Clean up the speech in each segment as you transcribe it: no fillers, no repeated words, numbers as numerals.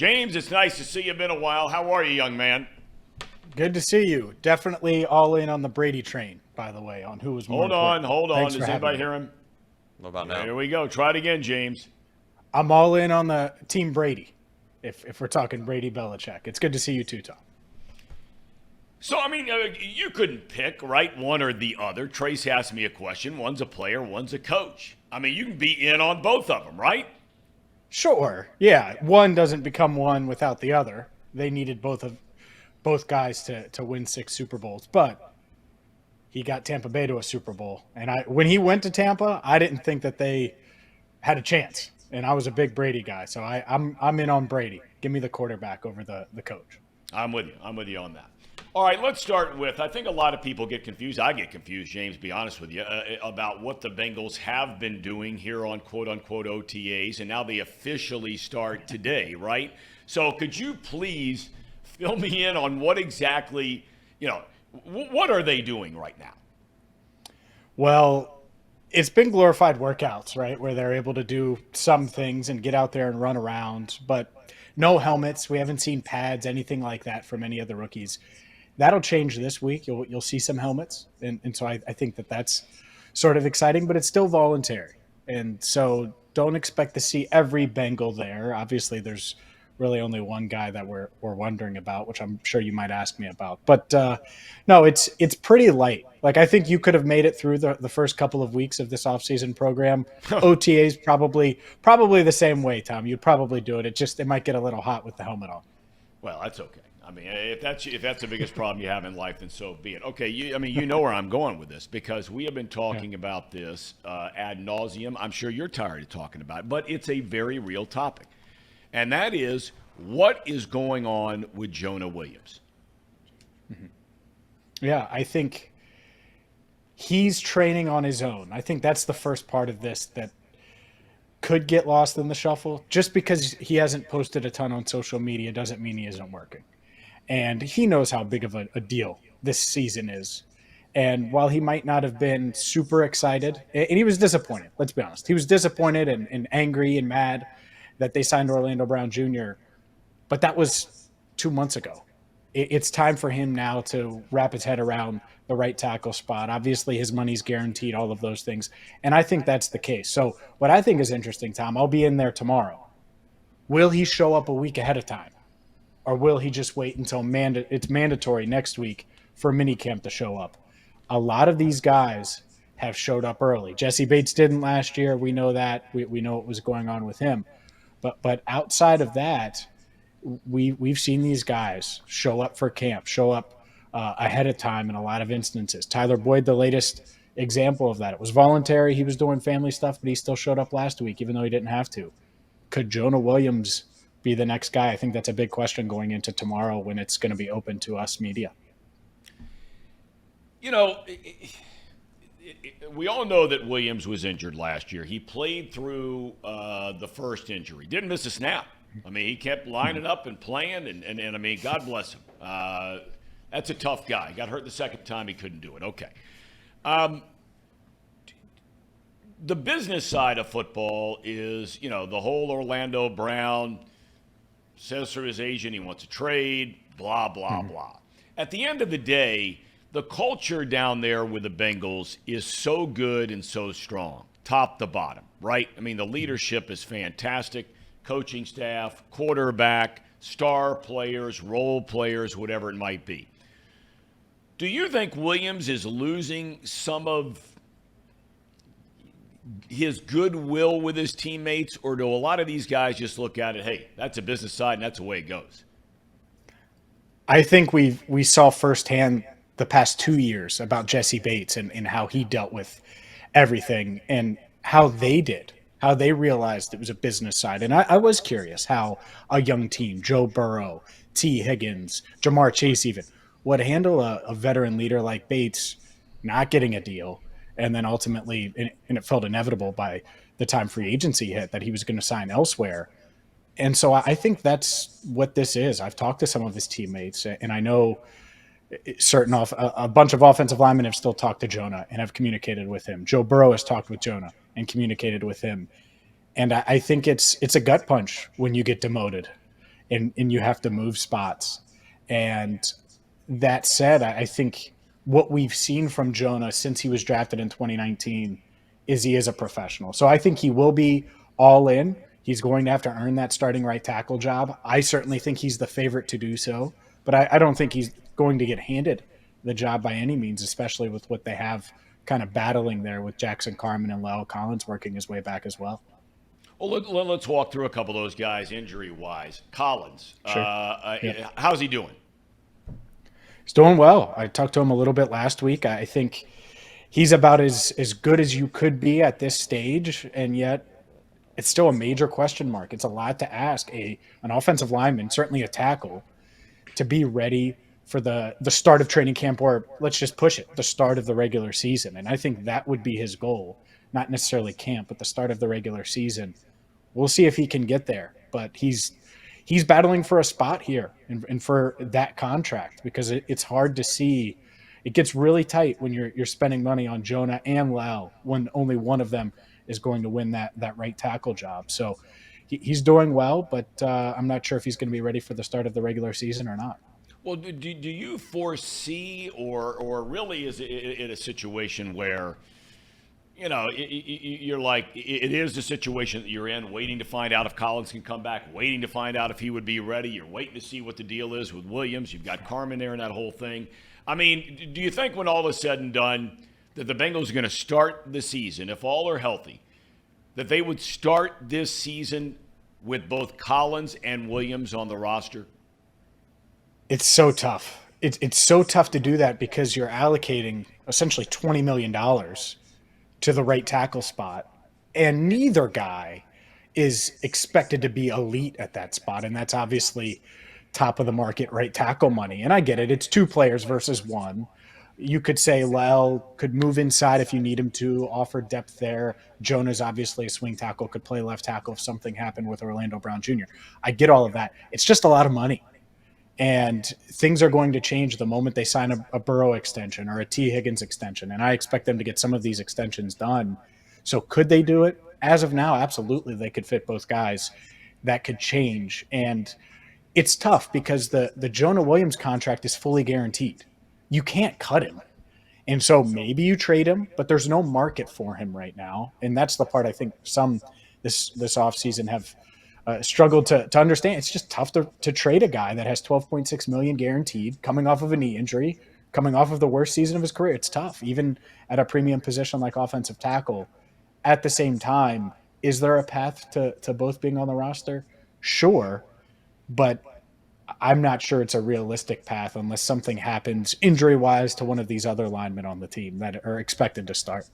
James, it's nice to see you. Been a while. How are you, young man? Good to see you. Definitely all in on the Brady train, by the way, on who was more Hold on, important. hold on. Thanks Does for having anybody me. hear him? What about now? Here we go. Try it again, James. I'm all in on the team Brady, if we're talking Brady Belichick. It's good to see you too, Thom. So, I mean, you couldn't pick, right, one or the other. Tracy asked me a question. One's a player, one's a coach. I mean, you can be in on both of them, right? Sure. Yeah, one doesn't become one without the other. They needed both guys to win 6 Super Bowls, but he got Tampa Bay to a Super Bowl. And when he went to Tampa, I didn't think that they had a chance. And I was a big Brady guy, so I'm in on Brady. Give me the quarterback over the coach. I'm with you. I'm with you on that. All right, let's start with, I think a lot of people get confused. I get confused, James, to be honest with you, about what the Bengals have been doing here on quote-unquote OTAs, and now they officially start today, right? So could you please fill me in on what exactly, what are they doing right now? Well, it's been glorified workouts, right, where they're able to do some things and get out there and run around, but no helmets. We haven't seen pads, anything like that from any of the rookies. That'll change this week. You'll see some helmets, and so I think that's sort of exciting, but it's still voluntary. And so don't expect to see every Bengal there. Obviously, there's really only one guy that we're wondering about, which I'm sure you might ask me about. But no, it's pretty light. Like, I think you could have made it through the first couple of weeks of this offseason program. OTA's probably the same way, Thom. You'd probably do it. It might get a little hot with the helmet on. Well, that's okay. I mean, if that's the biggest problem you have in life, then so be it. Okay, you know where I'm going with this, because we have been talking about this ad nauseum. I'm sure you're tired of talking about it, but it's a very real topic, and that is what is going on with Jonah Williams. Mm-hmm. Yeah, I think he's training on his own. I think that's the first part of this that could get lost in the shuffle. Just because he hasn't posted a ton on social media doesn't mean he isn't working. And he knows how big of a deal this season is. And while he might not have been super excited, and he was disappointed, let's be honest. He was disappointed and angry and mad that they signed Orlando Brown Jr., but that was 2 months ago. It's time for him now to wrap his head around the right tackle spot. Obviously, his money's guaranteed, all of those things. And I think that's the case. So what I think is interesting, Thom, I'll be in there tomorrow. Will he show up a week ahead of time? Or will he just wait until it's mandatory next week for minicamp to show up? A lot of these guys have showed up early. Jesse Bates didn't last year. We know that. We know what was going on with him. But outside of that, we've seen these guys show up for camp, show up ahead of time in a lot of instances. Tyler Boyd, the latest example of that. It was voluntary. He was doing family stuff, but he still showed up last week, even though he didn't have to. Could Jonah Williams be the next guy? I think that's a big question going into tomorrow when it's going to be open to us media. We all know that Williams was injured last year. He played through the first injury. Didn't miss a snap. I mean, he kept lining up and playing, and I mean, God bless him. That's a tough guy. He got hurt the second time. He couldn't do it. Okay. The business side of football is, the whole Orlando Brown says through his agent he wants a trade, blah, blah, blah. At the end of the day, the culture down there with the Bengals is so good and so strong, top to bottom, right? I mean, the leadership is fantastic. Coaching staff, quarterback, star players, role players, whatever it might be. Do you think Williams is losing some of his goodwill with his teammates, or do a lot of these guys just look at it, hey, that's a business side and that's the way it goes? I think we saw firsthand the past 2 years about Jesse Bates and how he dealt with everything and how they realized it was a business side. And I was curious how a young team, Joe Burrow, T. Huggins, Jamar Chase even, would handle a veteran leader like Bates not getting a deal. And then ultimately, and it felt inevitable by the time free agency hit that he was going to sign elsewhere. And so I think that's what this is. I've talked to some of his teammates, and I know a bunch of offensive linemen have still talked to Jonah and have communicated with him. Joe Burrow has talked with Jonah and communicated with him. And I think it's a gut punch when you get demoted. and you have to move spots. And that said, I think what we've seen from Jonah since he was drafted in 2019 is he is a professional. So I think he will be all in. He's going to have to earn that starting right tackle job. I certainly think he's the favorite to do so, but I don't think he's going to get handed the job by any means, especially with what they have kind of battling there with Jackson Carman and Lyle Collins working his way back as well. Well, let's walk through a couple of those guys injury-wise. Collins, Sure. Yep. how's he doing? He's doing well. I talked to him a little bit last week. I think he's about as good as you could be at this stage, and yet it's still a major question mark. It's a lot to ask an offensive lineman, certainly a tackle, to be ready for the start of training camp, or let's just push it, the start of the regular season. And I think that would be his goal, not necessarily camp, but the start of the regular season. We'll see if he can get there, but he's battling for a spot here and for that contract, because it's hard to see. It gets really tight when you're spending money on Jonah and Lau when only one of them is going to win that right tackle job. So he's doing well, but I'm not sure if he's going to be ready for the start of the regular season or not. Well, do you foresee, or really is it a situation where, you're like, it is the situation that you're in, waiting to find out if Collins can come back, waiting to find out if he would be ready. You're waiting to see what the deal is with Williams. You've got Carman there and that whole thing. I mean, do you think when all is said and done that the Bengals are going to start the season, if all are healthy, that they would start this season with both Collins and Williams on the roster? It's so tough. It's so tough to do that because you're allocating essentially $20 million to the right tackle spot, and neither guy is expected to be elite at that spot, and that's obviously top of the market right tackle money. And I get it. It's two players versus one. You could say Lyle could move inside if you need him to, offer depth there. Jonah's obviously a swing tackle, could play left tackle if something happened with Orlando Brown Jr. I get all of that. It's just a lot of money. And things are going to change the moment they sign a Burrow extension or a T. Higgins extension. And I expect them to get some of these extensions done. So could they do it? As of now, absolutely, they could fit both guys. That could change. And it's tough because the Jonah Williams contract is fully guaranteed. You can't cut him. And so maybe you trade him, but there's no market for him right now. And that's the part I think some this offseason have struggled to understand. It's just tough to trade a guy that has $12.6 million guaranteed, coming off of a knee injury, coming off of the worst season of his career. It's tough, even at a premium position like offensive tackle. At the same time, is there a path to both being on the roster? Sure, but I'm not sure it's a realistic path unless something happens injury-wise to one of these other linemen on the team that are expected to start.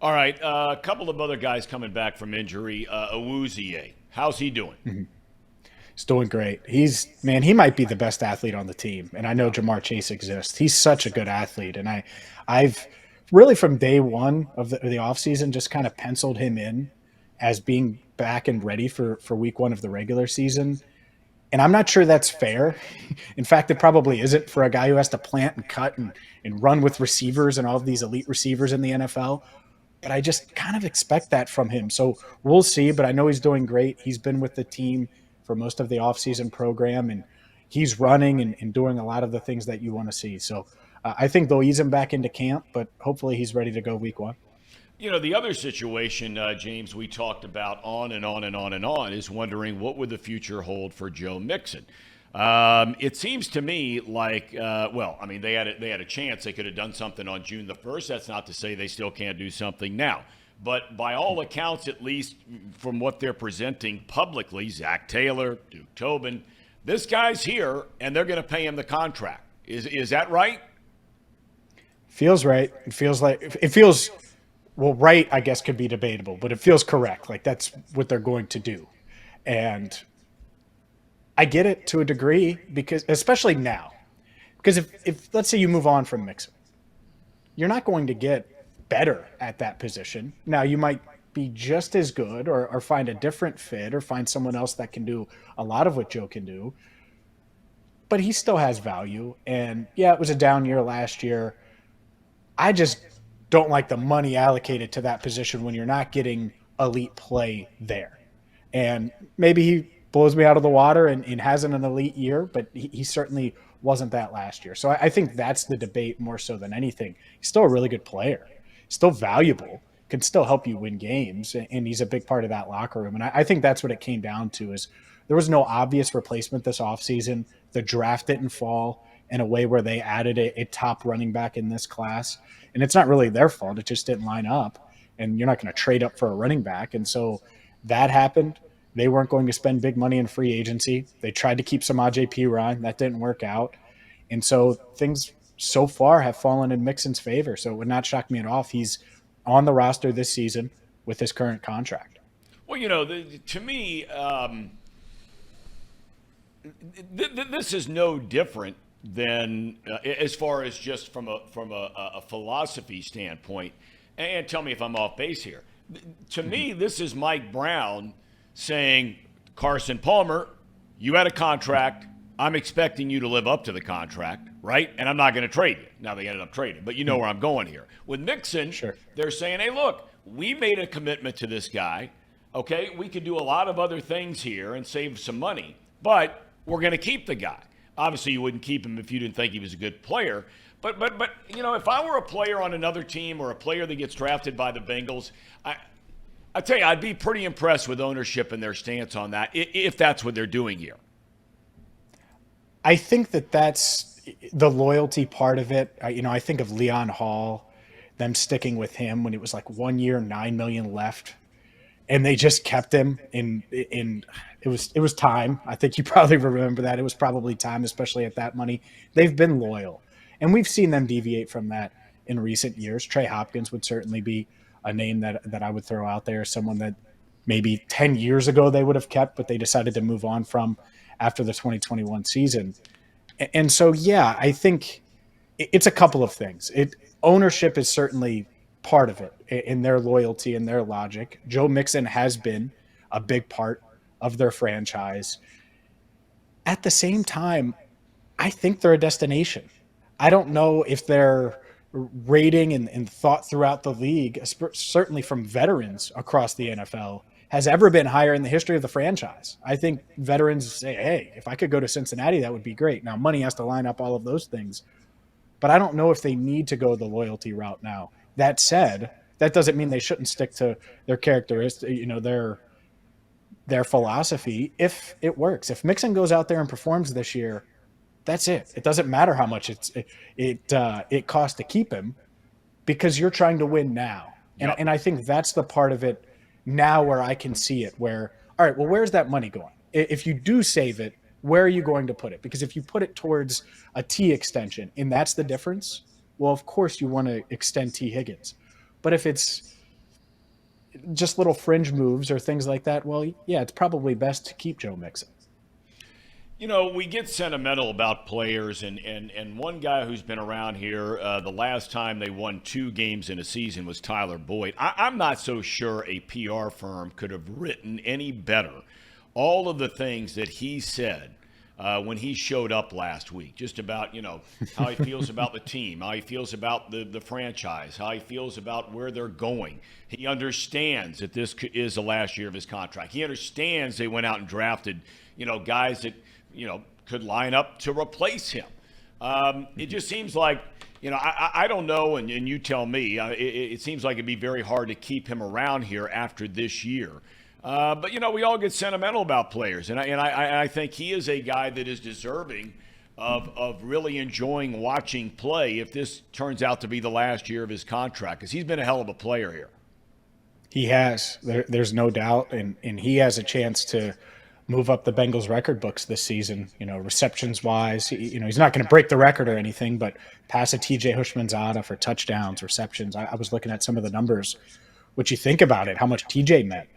All right, a couple of other guys coming back from injury. Awuzie, how's he doing? Mm-hmm. He's doing great. He might be the best athlete on the team, and I know Jamar Chase exists. He's such a good athlete, and I've really from day one of the offseason just kind of penciled him in as being back and ready for week one of the regular season. And I'm not sure that's fair. In fact, it probably isn't for a guy who has to plant and cut and run with receivers and all of these elite receivers in the NFL. But I just kind of expect that from him. So we'll see, but I know he's doing great. He's been with the team for most of the offseason program, and he's running and doing a lot of the things that you want to see. So I think they'll ease him back into camp, but hopefully he's ready to go week one. The other situation, James, we talked about on and on and on and on is wondering what would the future hold for Joe Mixon. It seems to me like, they had a chance. They could have done something on June the 1st. That's not to say they still can't do something now. But by all accounts, at least from what they're presenting publicly, Zach Taylor, Duke Tobin, this guy's here, and they're going to pay him the contract. Is that right? Feels right. It feels well, right, I guess, could be debatable, but it feels correct. Like that's what they're going to do. And I get it to a degree because, especially now, because if let's say you move on from Mixon, you're not going to get better at that position. Now you might be just as good or find a different fit or find someone else that can do a lot of what Joe can do, but he still has value. And yeah, it was a down year last year. I just don't like the money allocated to that position when you're not getting elite play there. And maybe he blows me out of the water and hasn't an elite year, but he certainly wasn't that last year. So I think that's the debate more so than anything. He's still a really good player, still valuable, can still help you win games, and he's a big part of that locker room. And I think that's what it came down to is there was no obvious replacement this offseason. The draft didn't fall in a way where they added a top running back in this class. And it's not really their fault. It just didn't line up. And you're not going to trade up for a running back. And so that happened. They weren't going to spend big money in free agency. They tried to keep Samaje Perine. That didn't work out. And so things so far have fallen in Mixon's favor. So it would not shock me at all if he's on the roster this season with his current contract. Well, to me, this is no different than as far as just from a philosophy standpoint. And tell me if I'm off base here. To me, this is Mike Brown saying, Carson Palmer, you had a contract. I'm expecting you to live up to the contract, right? And I'm not going to trade you. Now they ended up trading, but you know where I'm going here. With Mixon, sure, they're saying, hey, look, we made a commitment to this guy. Okay, we could do a lot of other things here and save some money, but we're going to keep the guy. Obviously, you wouldn't keep him if you didn't think he was a good player. But if I were a player on another team or a player that gets drafted by the Bengals, I tell you, I'd be pretty impressed with ownership and their stance on that, if that's what they're doing here. I think that's the loyalty part of it. I think of Leon Hall, them sticking with him when it was like 1 year, $9 million left, and they just kept him in it was time. I think you probably remember that. It was probably time, especially at that money. They've been loyal, and we've seen them deviate from that in recent years. Trey Hopkins would certainly be a name that I would throw out there, someone that maybe 10 years ago they would have kept, but they decided to move on from after the 2021 season. And so, yeah, I think it's a couple of things. Ownership is certainly part of it in their loyalty and their logic. Joe Mixon has been a big part of their franchise. At the same time, I think they're a destination. I don't know if their rating and thought throughout the league, certainly from veterans across the NFL, has ever been higher in the history of the franchise. I think veterans say, hey, if I could go to Cincinnati, that would be great. Now, money has to line up all of those things. But I don't know if they need to go the loyalty route now. That said, that doesn't mean they shouldn't stick to their characteristics, their philosophy if it works. If Mixon goes out there and performs this year, that's it. It doesn't matter how much it costs to keep him, because you're trying to win now. Yep. And I think that's the part of it now where I can see it, where, all right, well, where's that money going? If you do save it, where are you going to put it? Because if you put it towards a T extension, and that's the difference, well, of course you want to extend T Higgins. But if it's just little fringe moves or things like that, well, yeah, it's probably best to keep Joe Mixon. We get sentimental about players, and one guy who's been around here, the last time they won 2 games in a season was Tyler Boyd. I'm not so sure a PR firm could have written any better all of the things that he said when he showed up last week, just about, how he feels about the team, how he feels about the franchise, how he feels about where they're going. He understands that this is the last year of his contract. He understands they went out and drafted, guys that, could line up to replace him. It just seems like, I don't know, and you tell me, it seems like it'd be very hard to keep him around here after this year. But, we all get sentimental about players, and I think he is a guy that is deserving of really enjoying watching play if this turns out to be the last year of his contract, because he's been a hell of a player here. He has. There's no doubt, and he has a chance to move up the Bengals record books this season, receptions wise. He's not going to break the record or anything, but pass a TJ Hushmanzada for touchdowns, receptions. I was looking at some of the numbers. What you think about it, how much TJ meant.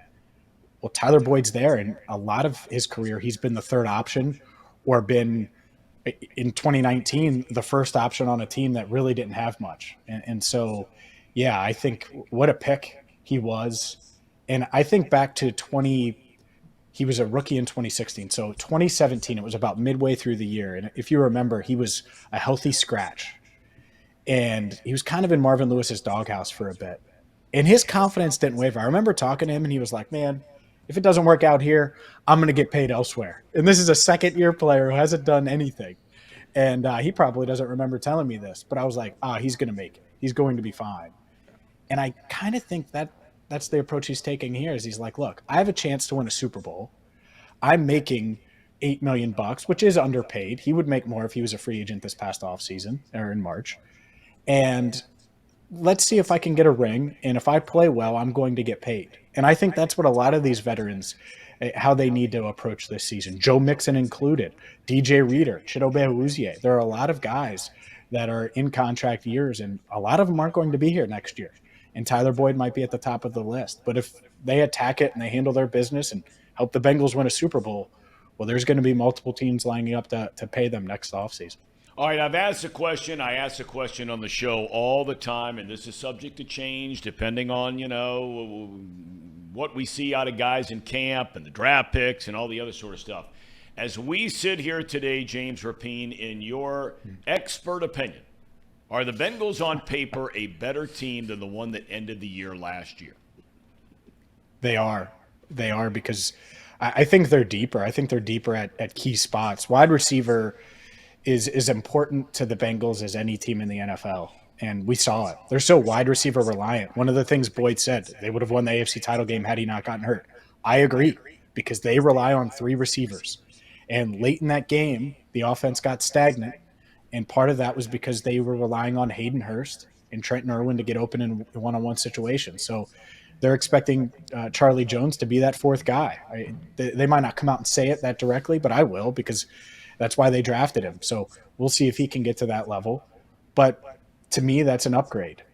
Well, Tyler Boyd's there, and a lot of his career, he's been the third option or been, in 2019, the first option on a team that really didn't have much. And so, yeah, I think what a pick he was. And I think back to he was a rookie in 2016. So 2017, it was about midway through the year. And if you remember, he was a healthy scratch. And he was kind of in Marvin Lewis's doghouse for a bit. And his confidence didn't waver. I remember talking to him, and he was like, man, If it doesn't work out here, I'm going to get paid elsewhere. And this is a second-year player who hasn't done anything. And he probably doesn't remember telling me this, but I was like, he's going to make it. He's going to be fine. And I kind of think that that's the approach he's taking here is he's like, look, I have a chance to win a Super Bowl. I'm making $8 million, which is underpaid. He would make more if he was a free agent this past offseason or in March. And let's see if I can get a ring. And if I play well, I'm going to get paid. And I think that's what a lot of these veterans, how they need to approach this season. Joe Mixon included, DJ Reader, Chidobe Awuzie. There are a lot of guys that are in contract years, and a lot of them aren't going to be here next year. And Tyler Boyd might be at the top of the list. But if they attack it and they handle their business and help the Bengals win a Super Bowl, well, there's going to be multiple teams lining up to pay them next offseason. All right, I've asked a question. I ask the question on the show all the time, and this is subject to change depending on, what we see out of guys in camp and the draft picks and all the other sort of stuff. As we sit here today, James Rapien, in your expert opinion, are the Bengals on paper a better team than the one that ended the year last year? They are. They are because I think they're deeper. I think they're deeper at key spots. Wide receiver is as important to the Bengals as any team in the NFL. And we saw it. They're so wide receiver reliant. One of the things Boyd said, they would have won the AFC title game had he not gotten hurt. I agree, because they rely on 3 receivers. And late in that game, the offense got stagnant. And part of that was because they were relying on Hayden Hurst and Trenton Irwin to get open in one-on-one situations. So they're expecting Charlie Jones to be that 4th guy. They might not come out and say it that directly, but I will, because that's why they drafted him. So we'll see if he can get to that level. But to me, that's an upgrade.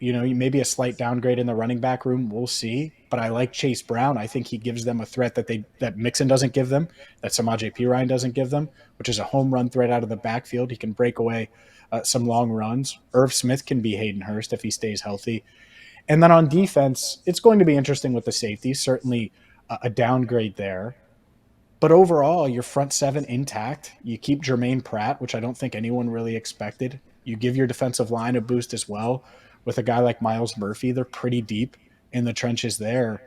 Maybe a slight downgrade in the running back room. We'll see. But I like Chase Brown. I think he gives them a threat that Mixon doesn't give them, that Samaje Perine doesn't give them, which is a home run threat out of the backfield. He can break away some long runs. Irv Smith can be Hayden Hurst if he stays healthy. And then on defense, it's going to be interesting with the safeties. Certainly a downgrade there. But overall, your front 7 intact. You keep Jermaine Pratt, which I don't think anyone really expected. You give your defensive line a boost as well. With a guy like Myles Murphy, they're pretty deep in the trenches there.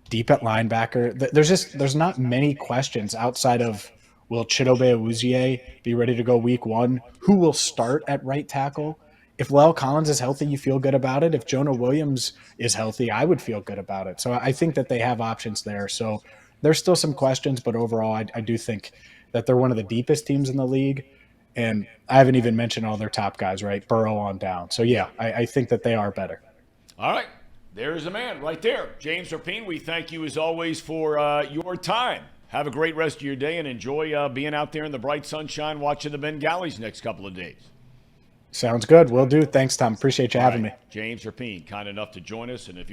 Deep at linebacker. There's not many questions outside of, will Chidobe Awuzie be ready to go week 1? Who will start at right tackle? If La'el Collins is healthy, you feel good about it. If Jonah Williams is healthy, I would feel good about it. So I think that they have options there. So there's still some questions, but overall, I do think that they're one of the deepest teams in the league. And I haven't even mentioned all their top guys, right? Burrow on down. So, yeah, I think that they are better. All right. There's a man right there. James Rapien, we thank you as always for your time. Have a great rest of your day and enjoy being out there in the bright sunshine watching the Bengalis next couple of days. Sounds good. Will do. Thanks, Thom. Appreciate you having me. James Rapien, kind enough to join us. And if